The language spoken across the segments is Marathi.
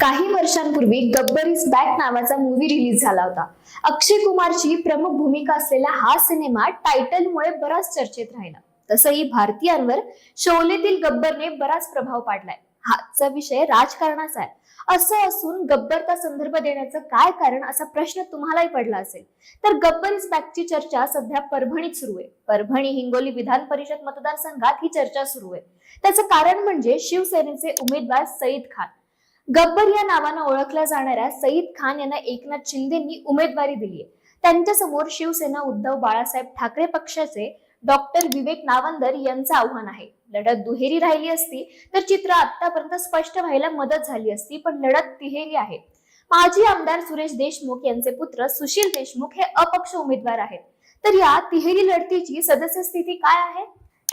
काही वर्षांपूर्वी गब्बर इज बॅक नावाचा मूवी रिलीज झाला होता. अक्षय कुमारची प्रमुख भूमिका असलेला हा सिनेमा टायटलमुळे बराच चर्चेत राहिला. तसंही भारतीयांवर शोलेतील गब्बरने बराच प्रभाव पाडलाय. हाचा विषय राजकारणाचा आहे. असं असून गब्बरचा संदर्भ देण्याचं काय कारण असा प्रश्न तुम्हालाही पडला असेल. तर गब्बर इज बॅकची चर्चा सध्या परभणीत सुरू आहे. परभणी हिंगोली विधान परिषद मतदारसंघात ही चर्चा सुरू आहे. त्याचं कारण म्हणजे शिवसेनेचे उमेदवार सईद खान. गब्बर या नावानं ओळखल्या जाणाऱ्या सईद खान यांना एकनाथ शिंदेंनी उमेदवारी दिली आहे. त्यांच्या समोर शिवसेना उद्धव बाळासाहेब ठाकरे पक्षाचे डॉक्टर विवेक नावंदर यांचं आव्हान आहे. लढत दुहेरी राहिली असती तर चित्र आतापर्यंत स्पष्ट व्हायला मदत झाली असती, पण लढत तिहेरी आहे. माजी आमदार सुरेश देशमुख यांचे पुत्र सुशील देशमुख हे अपक्ष उमेदवार आहेत. तर या तिहेरी लढतीची सदस्य स्थिती काय आहे?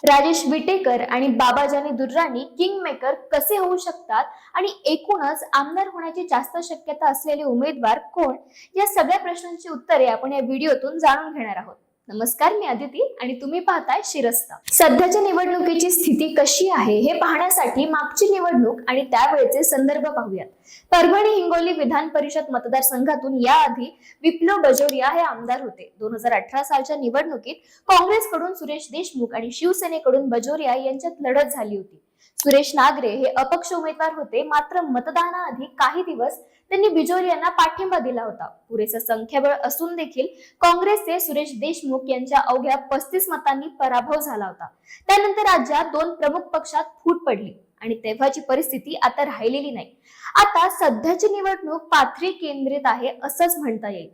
राजेश विटेकर आणि बाबाजानी दुर्राणी किंग मेकर कसे होऊ शकतात आणि एकूणच आमदार होण्याची जास्त शक्यता असलेले उमेदवार कोण, या सगळ्या प्रश्नांची उत्तरे आपण या व्हिडिओतून जाणून घेणार आहोत. नमस्कार, मी अदिती आणि तुम्ही पाहताय शिरस्ता. सध्याच्या निवडणुकीची स्थिती कशी आहे हे पाहण्यासाठी मागची निवडणूक आणि त्यावेळेचे संदर्भ पाहूयात. परभणी हिंगोली विधान परिषद मतदारसंघातून याआधी विप्लव बजोरिया हे आमदार होते. 2018 सालच्या निवडणुकीत काँग्रेसकडून सुरेश देशमुख आणि शिवसेनेकडून बजोरिया यांच्यात लढत झाली होती. सुरेश नागरे हे अपक्ष उमेदवार होते, मात्र मतदानाआधी काही दिवस त्यांनी बिजोरियांना पाठिंबा दिला होता. पुरेसं संख्याबळ असून देखील काँग्रेसचे सुरेश देशमुख यांच्या अवघ्या 35 मतांनी पराभव झाला होता. त्यानंतर राज्यात दोन प्रमुख पक्षात फूट पडली आणि तेव्हाची परिस्थिती आता राहिलेली नाही. आता सध्याची निवडणूक पाथरी केंद्रित आहे असंच म्हणता येईल.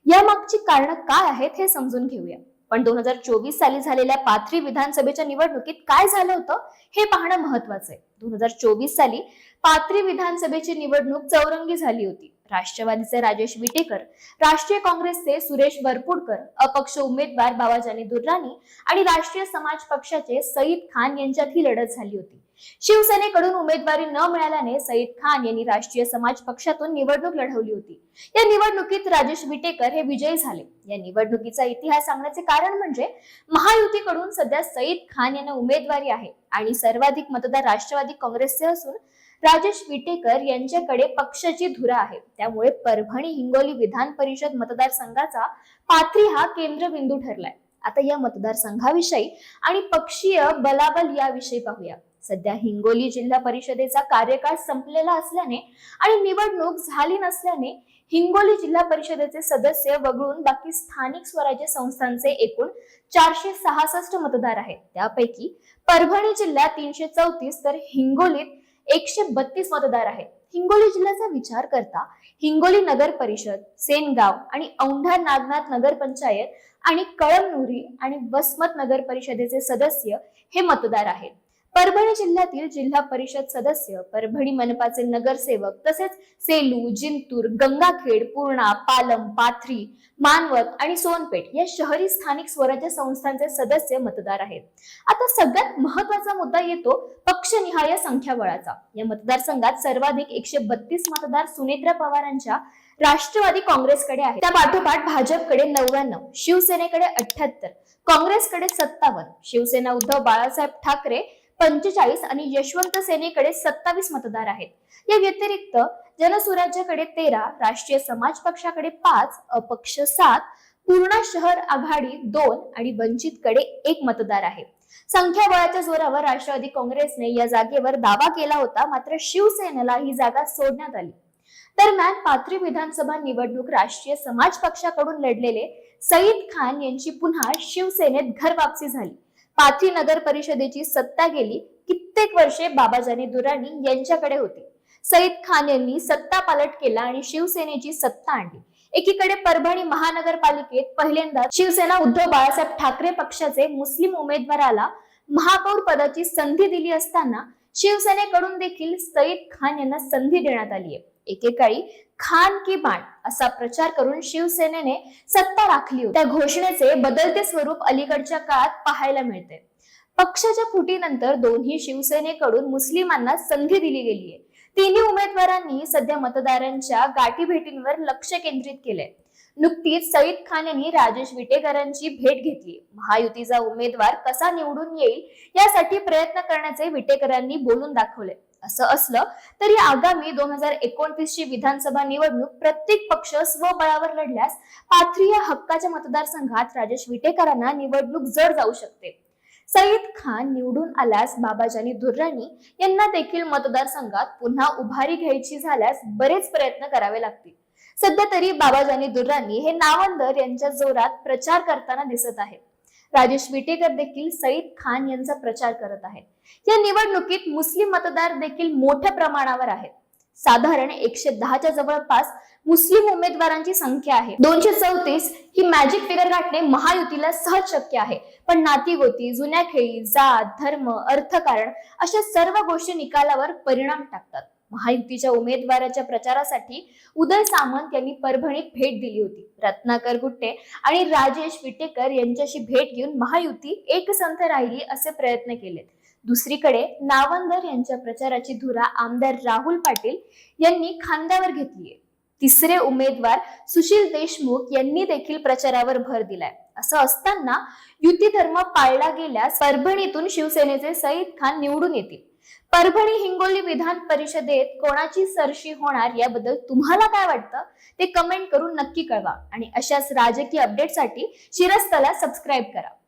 या मागची कारणं काय आहेत हे समजून घेऊया. पण 2024 साली झालेल्या पाथरी विधानसभेच्या निवडणुकीत काय झालं होतं हे पाहणं महत्वाचं आहे. 2024 साली पाथरी विधानसभेची निवडणूक चौरंगी झाली होती. राष्ट्रवादीचे राजेश विटेकर, राष्ट्रीय काँग्रेसचे सुरेश वरपुडकर, अपक्ष उमेदवार बाबाजानी दुर्राणी आणि राष्ट्रीय समाज पक्षाचे सईद खान यांच्यात ही लढत झाली होती. शिवसेनेकडून उमेदवारी न मिळाल्याने सईद खान यांनी राष्ट्रीय समाज पक्षातून निवडणूक लढवली होती. या निवडणुकीत राजेश विटेकर हे विजयी झाले. या निवडणुकीचा इतिहास सांगण्याचे कारण म्हणजे महायुतीकडून सध्या सईद खान यांना उमेदवारी आहे आणि सर्वाधिक मतदार राष्ट्रवादी काँग्रेसचे असून राजेश विटेकर यांच्याकडे पक्षाची धुरा आहे. त्यामुळे परभणी हिंगोली विधान परिषद मतदारसंघाचा पाथरी हा केंद्रबिंदू ठरलाय. आता या मतदारसंघाविषयी आणि पक्षीय बलाबल याविषयी पाहूया. सध्या हिंगोली जिल्हा परिषदेचा कार्यकाळ संपलेला असल्याने आणि निवडणूक झाली नसल्याने हिंगोली जिल्हा परिषदेचे सदस्य वगळून बाकी स्थानिक स्वराज्य संस्थांचे एकूण 466 मतदार आहेत. त्यापैकी परभणी जिल्ह्यात 334 तर हिंगोलीत 132 मतदार आहेत. हिंगोली जिल्ह्याचा विचार करता हिंगोली नगर परिषद, सेनगाव आणि औंढा नागनाथ नगर पंचायत आणि कळमनुरी आणि वसमत नगर परिषदेचे सदस्य हे मतदार आहेत. परभणी जिल्ह्यातील जिल्हा परिषद सदस्य, परभणी मनपाचे नगरसेवक तसेच सेलू, जिंतूर, गंगाखेड, पूर्णा, पालम, पाथरी, मानवत आणि सोनपेठ या शहरी स्थानिक स्वराज्य संस्थांचे सदस्य मतदार आहेत. आता सगळ्यात महत्वाचा मुद्दा येतो पक्षनिहाय संख्याबळाचा. या मतदारसंघात सर्वाधिक 132 मतदार सुनेत्रा पवारांच्या राष्ट्रवादी काँग्रेसकडे आहेत. त्या पाठोपाठ भाजपकडे 99, शिवसेनेकडे 78, काँग्रेसकडे 57, शिवसेना उद्धव बाळासाहेब ठाकरे 45 आणि यशवंत सेनेकडे 27 मतदार आहेत. या व्यतिरिक्त जनसुराज्याकडे 13, राष्ट्रीय समाज पक्षाकडे 5, अपक्ष 7, पूर्णा शहर आघाडी 2 आणि वंचितकडे 1 मतदार आहे. संख्याबळाच्या जोरावर राष्ट्रवादी काँग्रेसने या जागेवर दावा केला होता, मात्र शिवसेनेला ही जागा सोडण्यात आली. दरम्यान पाथरी विधानसभा निवडणूक राष्ट्रीय समाज पक्षाकडून लढलेले सईद खान यांची पुन्हा शिवसेनेत घरवापसी झाली. पाथरी नगर परिषदेची सत्ता गेली कित्येक वर्षे बाबाजानी दुर्राणी यांच्याकडे होती. सईद खान यांनी सत्ता पालट केला आणि शिवसेनेची सत्ता आणली. एकीकडे परभणी महानगरपालिकेत पहिल्यांदा शिवसेना उद्धव बाळासाहेब ठाकरे पक्षाचे मुस्लिम उमेदवाराला महापौर पदाची संधी दिली असताना शिवसेनेकडून देखील सईद खान यांना संधी देण्यात आली आहे. एकेकाळी खान की बाण असा प्रचार करून शिवसेनेने सत्ता राखली होती. त्या घोषणेचे बदलते स्वरूप अलीकडच्या काळात पाहायला मिळते. पक्षाच्या फुटीनंतर दोन्ही शिवसेनेकडून मुस्लिमांना संधी दिली गेली आहे. तिन्ही उमेदवारांनी सध्या मतदारांच्या गाठीभेटींवर लक्ष केंद्रित केलंय. नुकतीच सईद खान यांनी राजेश विटेकरांची भेट घेतली. महायुतीचा उमेदवार कसा निवडून येईल यासाठी प्रयत्न करण्याचे विटेकरांनी बोलून दाखवले. असं असलं तरी आगामी 2029 ची विधानसभा निवडणूक प्रत्येक पक्ष स्वबळावर लढल्यास पाथरी या हक्काच्या मतदारसंघात राजेश विटेकरांना निवडणूक जड जाऊ शकते. सईद खान निवडून आल्यास बाबाजानी दुर्राणी यांना देखील मतदारसंघात पुन्हा उभारी घ्यायची झाल्यास बरेच प्रयत्न करावे लागतील. सध्या तरी बाबाजानी दुर्राणी हे नावंदर यांच्या जोरात प्रचार करताना दिसत आहेत. राजेश विटेकर देखील सईद खान यांचा प्रचार करत आहेत. या निवडणुकीत मुस्लिम मतदार देखील मोठ्या प्रमाणावर आहेत. साधारण 110च्या जवळपास मुस्लिम उमेदवारांची संख्या आहे. 234 ही मॅजिक फिगर गाठणे महायुतीला सहज शक्य आहे. पण नातीगोती, जुन्या खेळी, जात, धर्म, अर्थकारण अशा सर्व गोष्टी निकालावर परिणाम टाकतात. महायुतीच्या उमेदवाराच्या प्रचारासाठी उदय सामंत यांनी परभणीत भेट दिली होती. रत्नाकर गुट्टे आणि राजेश विटेकर यांच्याशी भेट घेऊन महायुती एकसंथ राहिली असे प्रयत्न केलेत. दुसरीकडे नावंदर यांच्या प्रचाराची धुरा आमदार राहुल पाटील यांनी खांद्यावर घेतलीय. तिसरे उमेदवार सुशील देशमुख यांनी देखील प्रचारावर भर दिलाय. असं असताना युती धर्म पाळला गेल्यास परभणीतून शिवसेनेचे सईद खान निवडून येतील. परभणी हिंगोली विधान परिषदेत कोणाची सरशी होणार याबद्दल तुम्हाला काय वाटतं ते कमेंट करून नक्की कळवा. आणि अशाच राजकीय अपडेटसाठी शिरस्तला सबस्क्राईब करा.